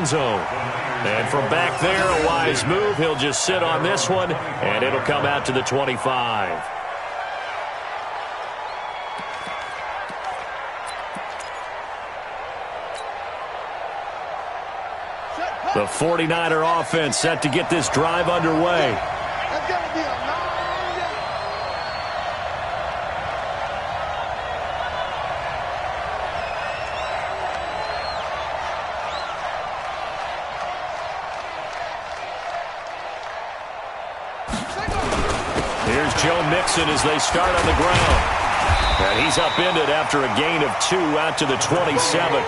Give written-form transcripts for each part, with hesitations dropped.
end zone. And from back there, a wise move. He'll just sit on this one, and it'll come out to the 25. The 49er offense set to get this drive underway. Here's Joe Mixon as they start on the ground. And he's upended after a gain of 2 out to the 27.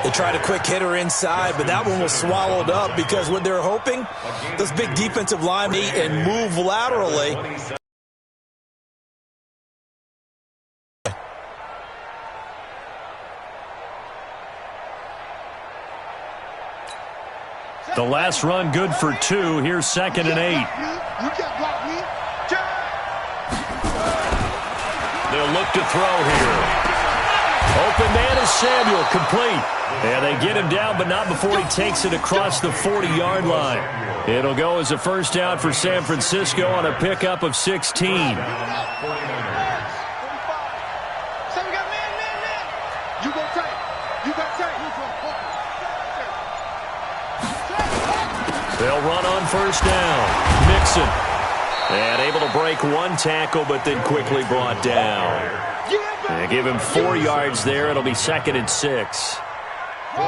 They tried a quick hitter inside, but that one was swallowed up because what they're hoping, this big defensive line eat and move laterally. The last run good for 2. Here's 2nd and 8. They'll look to throw here. Open man is Samuel, complete. And they get him down, but not before he takes it across the 40-yard line. It'll go as a first down for San Francisco on a pickup of 16. They'll run on first down. Mixon. And able to break one tackle, but then quickly brought down. They give him 4 yards there. It'll be 2nd and 6.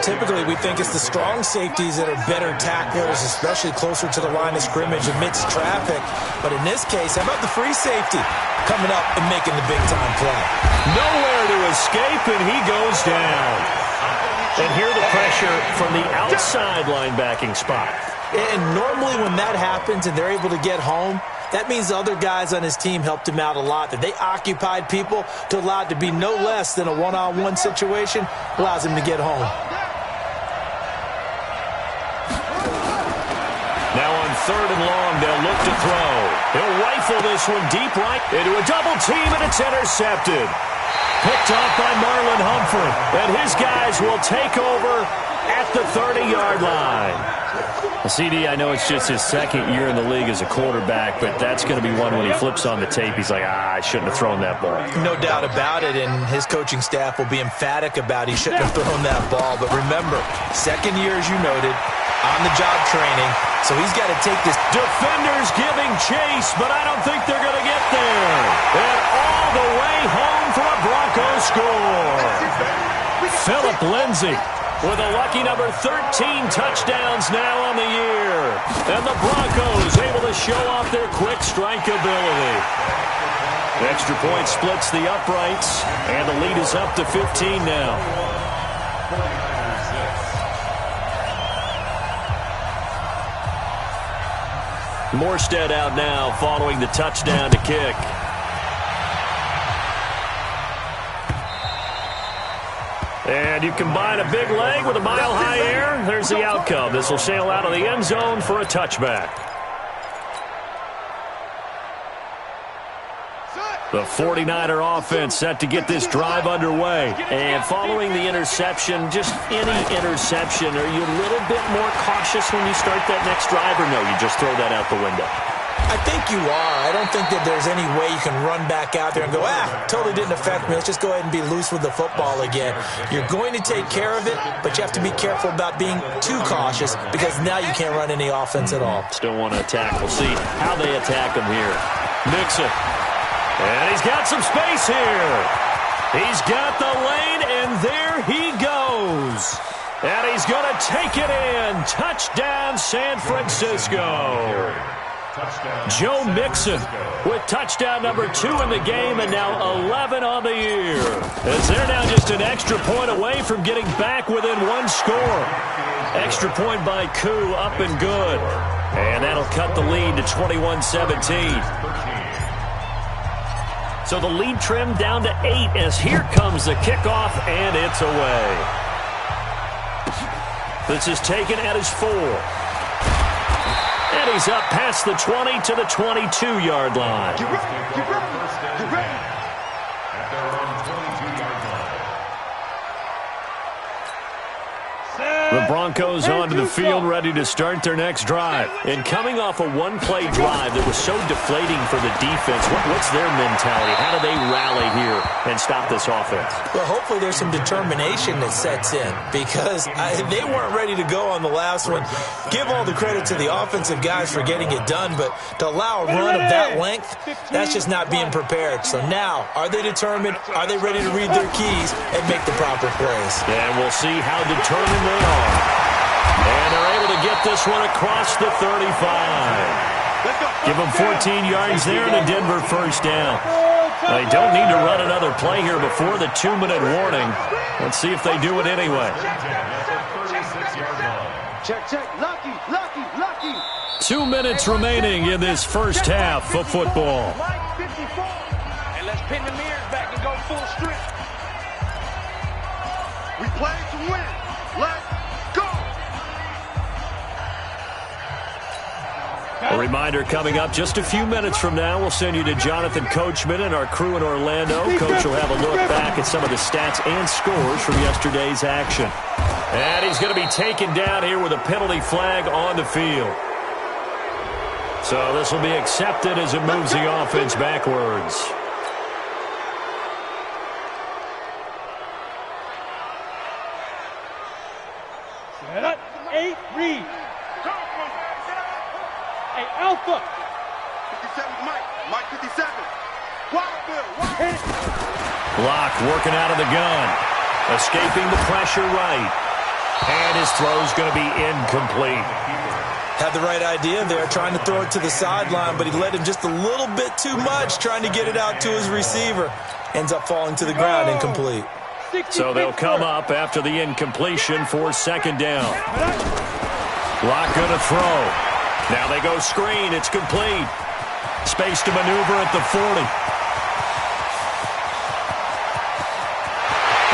Typically, we think it's the strong safeties that are better tacklers, especially closer to the line of scrimmage amidst traffic. But in this case, how about the free safety coming up and making the big-time play? Nowhere to escape, and he goes down. And here the pressure from the outside linebacking spot. And normally when that happens and they're able to get home, that means the other guys on his team helped him out a lot. That they occupied people to allow it to be no less than a one-on-one situation allows him to get home. Now on 3rd and long, they'll look to throw. He'll rifle this one deep right into a double team, and it's intercepted. Picked off by Marlon Humphrey. And his guys will take over at the 30-yard line. CD, I know it's just his 2nd year in the league as a quarterback, but that's going to be one when he flips on the tape. He's like, I shouldn't have thrown that ball. No doubt about it, and his coaching staff will be emphatic about he shouldn't have thrown that ball. But remember, 2nd year, as you noted, on-the-job training, so he's got to take this. Defenders giving chase, but I don't think they're going to get there. And all the way home for a Broncos score. Philip Lindsay with a lucky number 13 touchdowns now on the year. And the Broncos able to show off their quick strike ability. Extra point splits the uprights, and the lead is up to 15 now. Morstead out now following the touchdown to kick. And you combine a big leg with a mile-high air. There's the outcome. This will sail out of the end zone for a touchback. The 49er offense set to get this drive underway. And following the interception, just any interception, are you a little bit more cautious when you start that next drive, or no, you just throw that out the window? I think you are. I don't think that there's any way you can run back out there and go, totally didn't affect me. Let's just go ahead and be loose with the football again. You're going to take care of it, but you have to be careful about being too cautious because now you can't run any offense at all. Still want to attack. We'll see how they attack him here. Mixon. And he's got some space here. He's got the lane, and there he goes. And he's going to take it in. Touchdown, San Francisco. Joe Mixon with touchdown number 2 in the game, and now 11 on the year. As they're now just an extra point away from getting back within 1 score. Extra point by Koo, up and good. And that'll cut the lead to 21-17. So the lead trimmed down to 8 as here comes the kickoff, and it's away. This is taken at his 4. And he's up past the 20 to the 22-yard line. The Broncos onto the field, ready to start their next drive. And coming off a one-play drive that was so deflating for the defense, what's their mentality? How do they rally here and stop this offense? Well, hopefully there's some determination that sets in, because they weren't ready to go on the last one. Give all the credit to the offensive guys for getting it done, but to allow a run of that length, that's just not being prepared. So now, are they determined? Are they ready to read their keys and make the proper plays? And we'll see how determined they are. And they're able to get this one across the 35. Give them 14 yards there and a Denver first down. They don't need to run another play here before the 2-minute warning. Let's see if they do it anyway. Check, check. Lucky, lucky, lucky. 2 minutes remaining in this first half of football. And let's pin the mirrors back and go full strip. We play to win. Let's go. A reminder coming up just a few minutes from now. We'll send you to Jonathan Coachman and our crew in Orlando. Coach will have a look back at some of the stats and scores from yesterday's action. And he's going to be taken down here with a penalty flag on the field. So this will be accepted as it moves the offense backwards. Set up, 8, read. Hey, Alpha. 57 Mike. Mike 57. Wild Bill. Block working out of the gun. Escaping the pressure right. And his throw's going to be incomplete. Had the right idea there, trying to throw it to the sideline, but he led him just a little bit too much, trying to get it out to his receiver. Ends up falling to the ground incomplete. So they'll come up after the incompletion for second down. Block going to throw. Now they go screen. It's complete. Space to maneuver at the 40.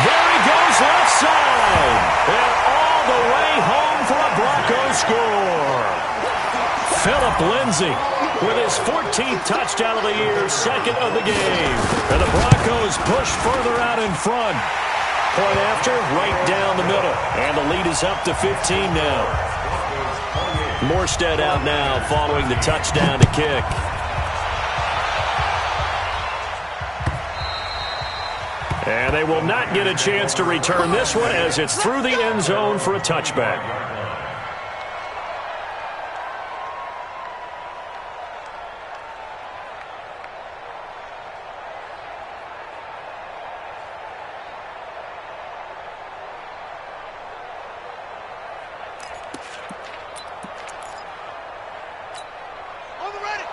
There he goes left side. And all the way home for a Broncos score. Phillip Lindsay with his 14th touchdown of the year, second of the game. And the Broncos push further out in front. Point after, right down the middle. And the lead is up to 15 now. Morstead out now following the touchdown to kick. And they will not get a chance to return this one as it's through the end zone for a touchback.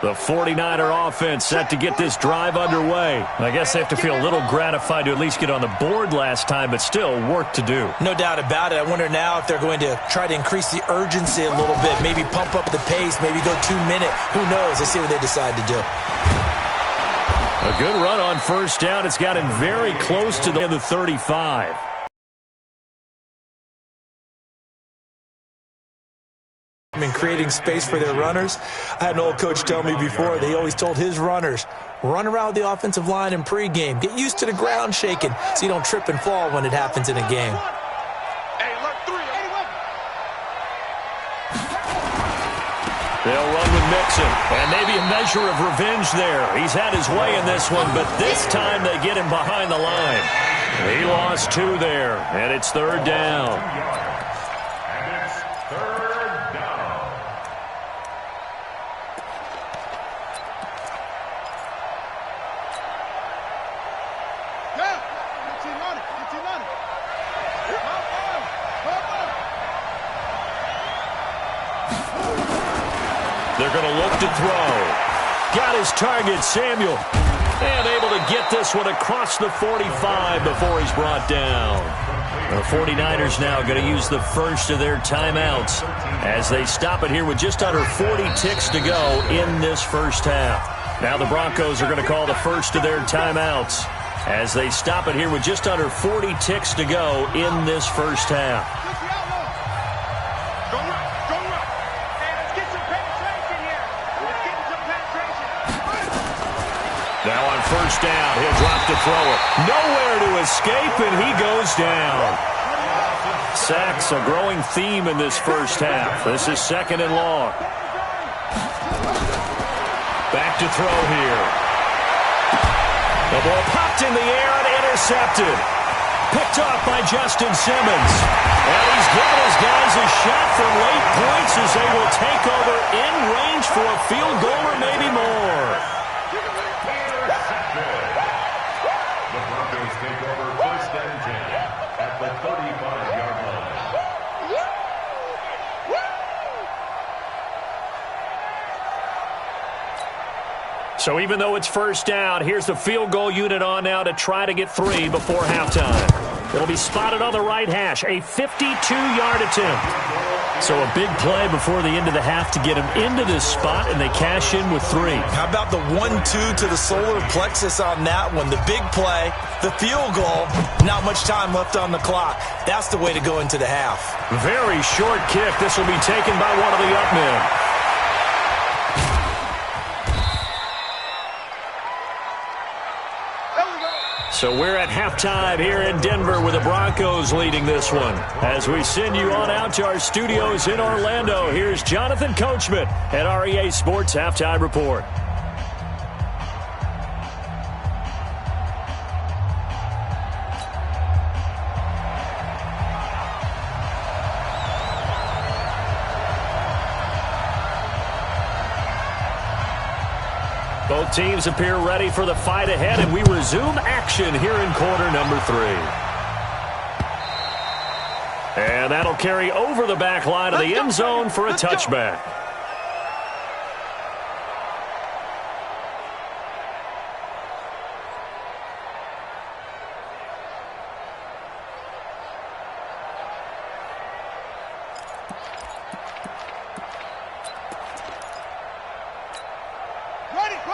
The 49er offense set to get this drive underway. I guess they have to feel a little gratified to at least get on the board last time, but still work to do. No doubt about it. I wonder now if they're going to try to increase the urgency a little bit, maybe pump up the pace, maybe go 2 minute. Who knows? Let's see what they decide to do. A good run on first down. It's got him very close to the 35. And creating space for their runners. I had an old coach tell me before, they always told his runners, run around the offensive line in pregame. Get used to the ground shaking so you don't trip and fall when it happens in a game. They'll run with Mixon, and maybe a measure of revenge there. He's had his way in this one, but this time they get him behind the line. He lost 2 there, and it's third down. They're going to look to throw. Got his target, Samuel. And able to get this one across the 45 before he's brought down. The 49ers now going to use the first of their timeouts as they stop it here with just under 40 ticks to go in this first half. Now the Broncos are going to call the first of their timeouts as they stop it here with just under 40 ticks to go in this first half. Now on first down, he'll drop to throw it. Nowhere to escape, and he goes down. Sacks, a growing theme in this first half. This is 2nd and long. Back to throw here. The ball popped in the air and intercepted. Picked off by Justin Simmons. And he's given his guys a shot for late points as they will take over in range for a field goal or maybe more. The Broncos take over 1st and 10 at the 35-yard line. So even though it's first down, here's the field goal unit on now to try to get 3 before halftime. It'll be spotted on the right hash, a 52-yard attempt. So a big play before the end of the half to get them into this spot, and they cash in with 3. How about the 1-2 to the solar plexus on that one? The big play, the field goal, not much time left on the clock. That's the way to go into the half. Very short kick. This will be taken by one of the up men. So we're at halftime here in Denver with the Broncos leading this one. As we send you on out to our studios in Orlando, here's Jonathan Coachman at REA Sports Halftime Report. Both teams appear ready for the fight ahead, and we resume action here in quarter number 3. And that'll carry over the back line of the end zone for a touchback.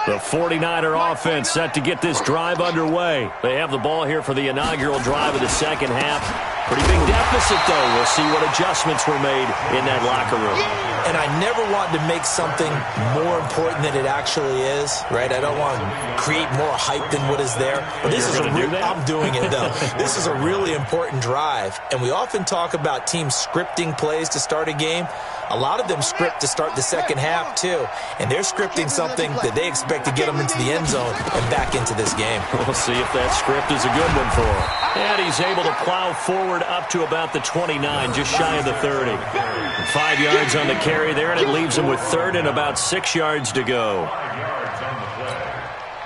The 49er offense set to get this drive underway. They have the ball here for the inaugural drive of the second half. Pretty big deficit, though. We'll see what adjustments were made in that locker room. And I never want to make something more important than it actually is, right? I don't want to create more hype than what is there. But this is I'm doing it, though. This is a really important drive. And we often talk about teams scripting plays to start a game. A lot of them script to start the second half, too. And they're scripting something that they expect to get them into the end zone and back into this game. We'll see if that script is a good one for him. And he's able to plow forward up to about the 29, just shy of the 30. 5 yards on the carry there, and it leaves him with 3rd and about 6 yards to go. 5 yards on the play.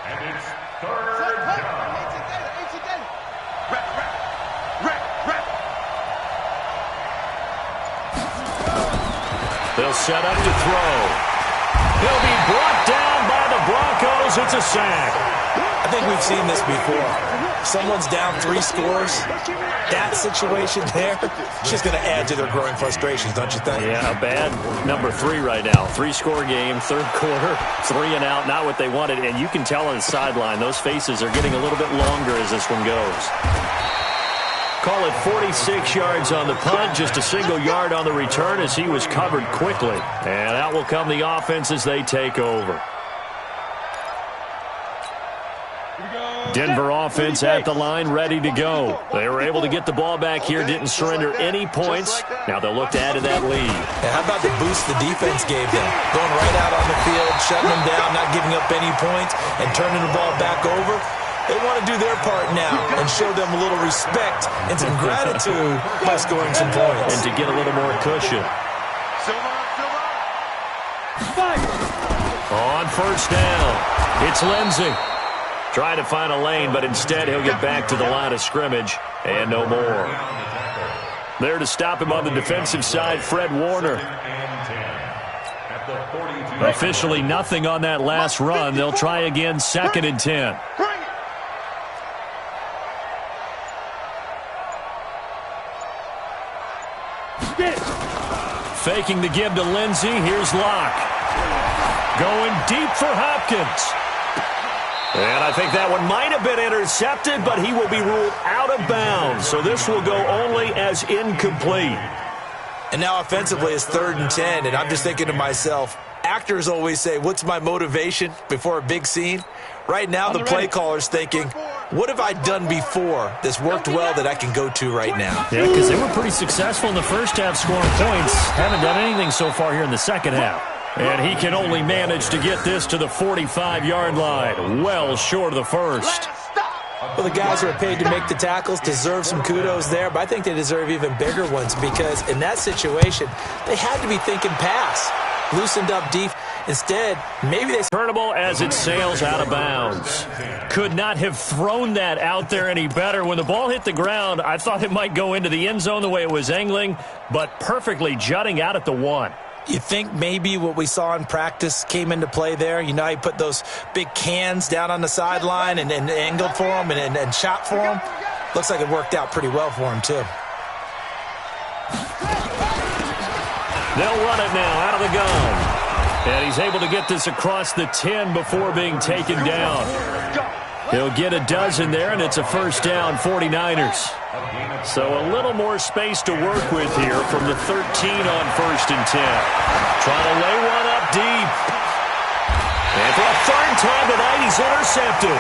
And it's 3rd down. They'll set up to throw. He'll be brought down by the Broncos. It's a sack. I think we've seen this before. Someone's down 3 scores. That situation there, it's just going to add to their growing frustrations, don't you think? Yeah, a bad number 3 right now. 3-score game, 3rd quarter, 3 and out, not what they wanted. And you can tell on the sideline, those faces are getting a little bit longer as this one goes. Call it 46 yards on the punt, just a single yard on the return as he was covered quickly. And out will come the offense as they take over. Denver offense at the line, ready to go. They were able to get the ball back here, didn't surrender any points. Now they'll look to add to that lead. And how about the boost the defense gave them? Going right out on the field, shutting them down, not giving up any points, and turning the ball back over. They want to do their part now and show them a little respect and some gratitude by scoring some points. And to get a little more cushion. On first down, it's Lindsey. Trying to find a lane, but instead he'll get back to the line of scrimmage and no more. There to stop him on the defensive side, Fred Warner. Officially nothing on that last run. They'll try again, 2nd and 10. Faking the give to Lindsey. Here's Locke. Going deep for Hopkins. And I think that one might have been intercepted, but he will be ruled out of bounds. So this will go only as incomplete. And now offensively it's 3rd and 10, and I'm just thinking to myself, actors always say, what's my motivation before a big scene? Right now the play caller's thinking, what have I done before that's worked well that I can go to right now? Yeah, because they were pretty successful in the first half scoring points. Haven't done anything so far here in the second half. And he can only manage to get this to the 45-yard line, well short of the first. Well, the guys who are paid to make the tackles deserve some kudos there, but I think they deserve even bigger ones because in that situation, they had to be thinking pass, loosened up deep. Instead, maybe they... Turnable as it sails out of bounds. Could not have thrown that out there any better. When the ball hit the ground, I thought it might go into the end zone the way it was angling, but perfectly jutting out at the 1. You think maybe what we saw in practice came into play there? You know how you put those big cans down on the sideline and angled for them and shot for them? Looks like it worked out pretty well for him, too. They'll run it now out of the gun. And he's able to get this across the 10 before being taken down. He'll get a dozen there, and it's a first down, 49ers. So a little more space to work with here from the 13 on first and 10. Trying to lay one up deep. And for a third time tonight, he's intercepted.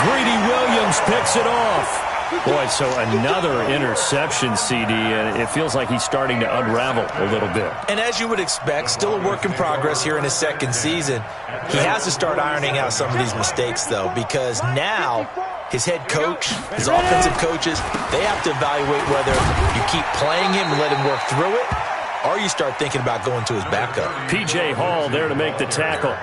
Greedy Williams picks it off. Boy, so another interception, CD, and it feels like he's starting to unravel a little bit. And as you would expect, still a work in progress here in his second season. He has to start ironing out some of these mistakes, though, because now his head coach, his offensive coaches, they have to evaluate whether you keep playing him and let him work through it, or you start thinking about going to his backup. P.J. Hall there to make the tackle.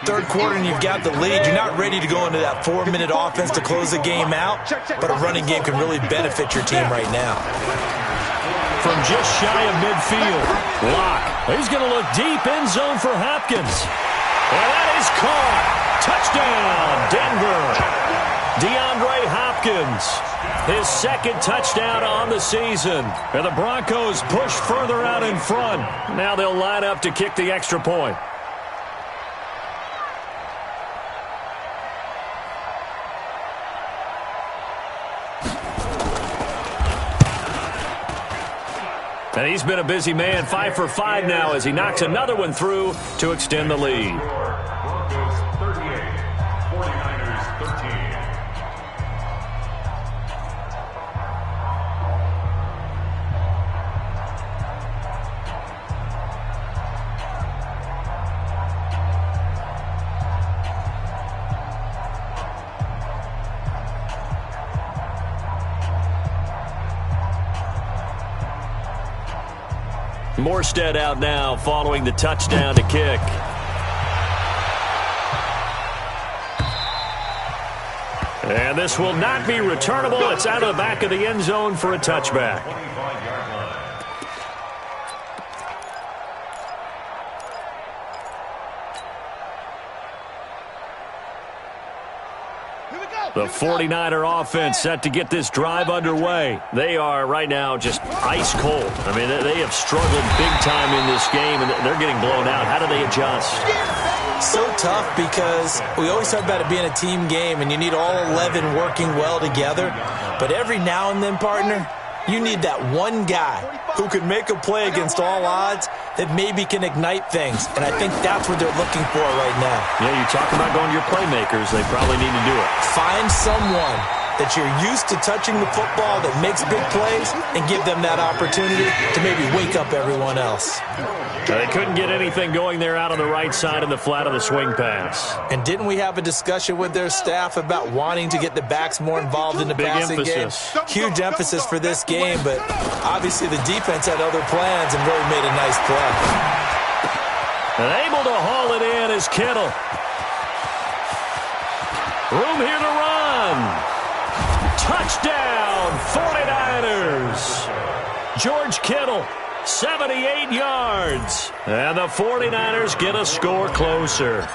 Third quarter and you've got the lead. You're not ready to go into that 4-minute offense to close the game out, but a running game can really benefit your team right now. From just shy of midfield, Locke. He's going to look deep end zone for Hopkins. And that is caught. Touchdown, Denver. DeAndre Hopkins, his second touchdown on the season. And the Broncos push further out in front. Now they'll line up to kick the extra point. And he's been a busy man, 5 for 5 now as he knocks another one through to extend the lead. Broncos 38, 49ers 13. Morstead out now following the touchdown to kick. And this will not be returnable. It's out of the back of the end zone for a touchback. 25-yard line. The 49er offense set to get this drive underway. They are right now just ice cold. I mean, they have struggled big time in this game, and they're getting blown out. How do they adjust? So tough because we always talk about it being a team game, and you need all 11 working well together. But every now and then, partner, you need that one guy who can make a play against all odds that maybe can ignite things. And I think that's what they're looking for right now. Yeah, you talk about going to your playmakers. They probably need to do it. Find someone that you're used to touching the football that makes big plays and give them that opportunity to maybe wake up everyone else. They couldn't get anything going there out on the right side of the flat of the swing pass. And didn't we have a discussion with their staff about wanting to get the backs more involved in the passing game? Huge emphasis for this game, but obviously the defense had other plans and really made a nice play. And able to haul it in is Kittle. Room here to run. Touchdown, 49ers. George Kittle, 78 yards. And the 49ers get a score closer.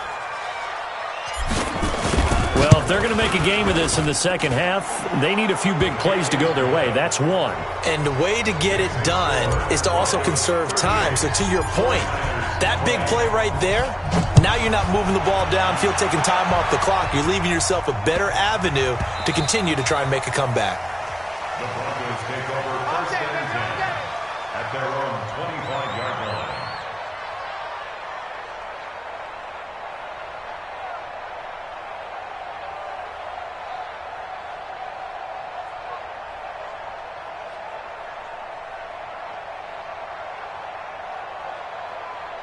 Well, if they're going to make a game of this in the second half, they need a few big plays to go their way. That's one. And the way to get it done is to also conserve time. So to your point, that big play right there, now you're not moving the ball downfield, taking time off the clock. You're leaving yourself a better avenue to continue to try and make a comeback. The Broncos take over first and 10 at their own 25-yard line.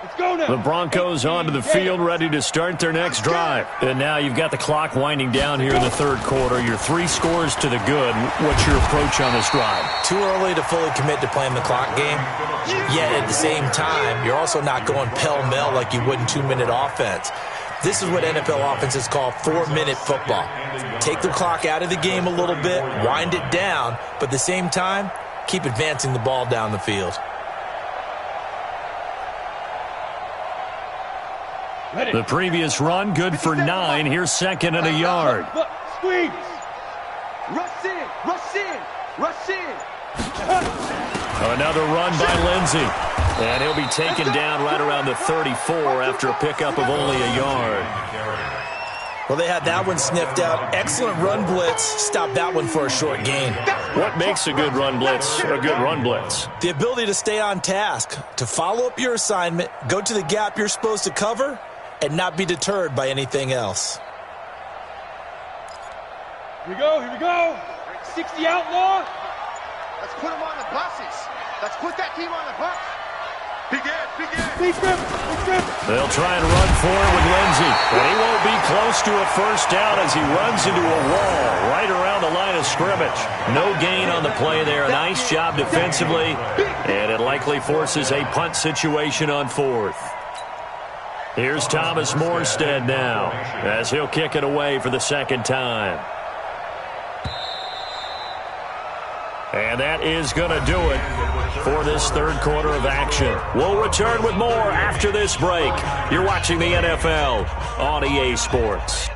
Let's go now. The Broncos onto the field, ready to start their next drive. And now you've got the clock winding down here in the third quarter. You're 3 scores to the good. What's your approach on this drive? Too early to fully commit to playing the clock game. Yet at the same time, you're also not going pell-mell like you would in 2-minute offense. This is what NFL offenses call 4-minute football. Take the clock out of the game a little bit, wind it down, but at the same time, keep advancing the ball down the field. The previous run, good for 9. Here's second and a yard. Squeeze. Rush in, rush in, rush in. Another run by Lindsey. And he'll be taken down right around the 34 after a pickup of only a yard. Well, they had that one sniffed out. Excellent run blitz. Stopped that one for a short gain. What makes a good run blitz a good run blitz? The ability to stay on task, to follow up your assignment, go to the gap you're supposed to cover, and not be deterred by anything else. Here we go, here we go. 60 outlaw. Let's put him on the buses. Let's put that team on the bus. Begin. Big grip. They'll try and run for it with Lindsey. But he won't be close to a first down as he runs into a wall right around the line of scrimmage. No gain on the play there. Nice job defensively. And it likely forces a punt situation on 4th. Here's Thomas Morstead now as he'll kick it away for the second time. And that is going to do it for this third quarter of action. We'll return with more after this break. You're watching the NFL on EA Sports.